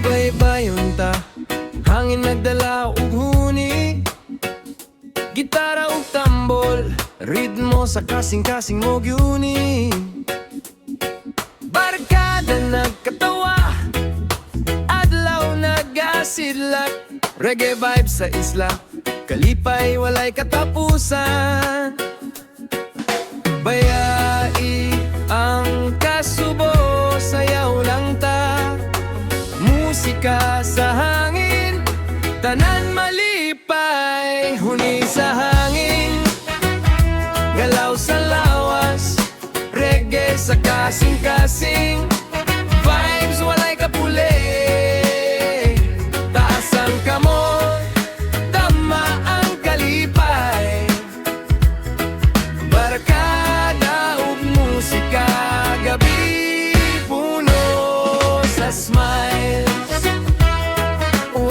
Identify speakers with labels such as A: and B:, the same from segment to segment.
A: Gabaybayon ta, hangin nagdala ug huni, gitara ug tambol, ritmo sa kasing-kasing mo gyuni. Barkada nagkatawa, adlaw nagasidlak, reggae vibe sa isla, kalipay walay katapusan. Bayai ang kasubo, sayaw lang ta, musika sa hangin, tanan malipay, huni sa hangin, galaw sa lawas, reggae sa kasing-kasing, vibes walay kapuli, taas ang kamot, tama ang kalipay, barkada ug musika, gabi puno sa smiles. Oh,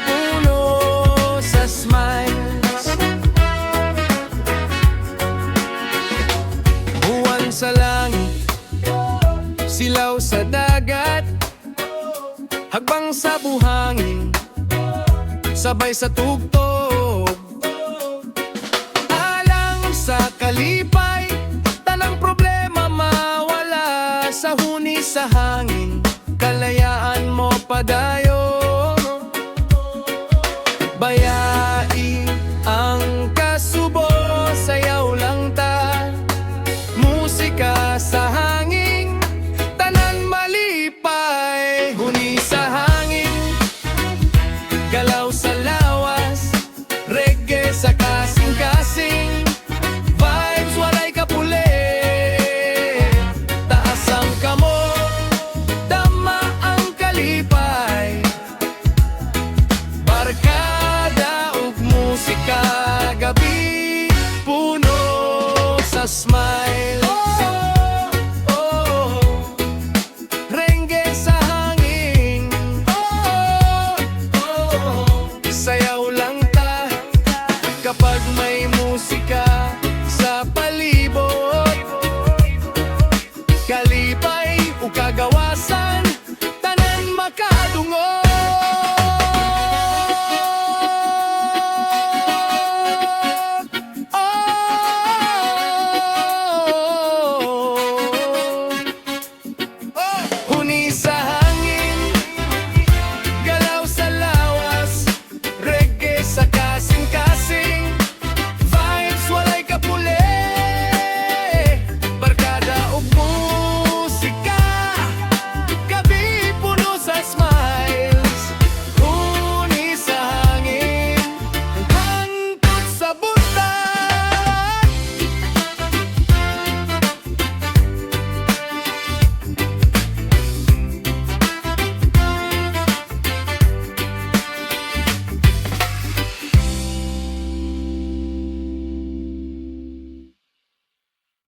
A: puno sa smiles. Buwan sa langit, silaw sa dagat, hagbang sa buhangin, sabay sa tugtog. Alang sa kalipay, tanang problema mawala, sa huni sa hangin, kalayaan mo padayon. Bayai ang kasubo, sayaw lang ta, musika sa hangin, tanan malipay, huni sa hangin, galaw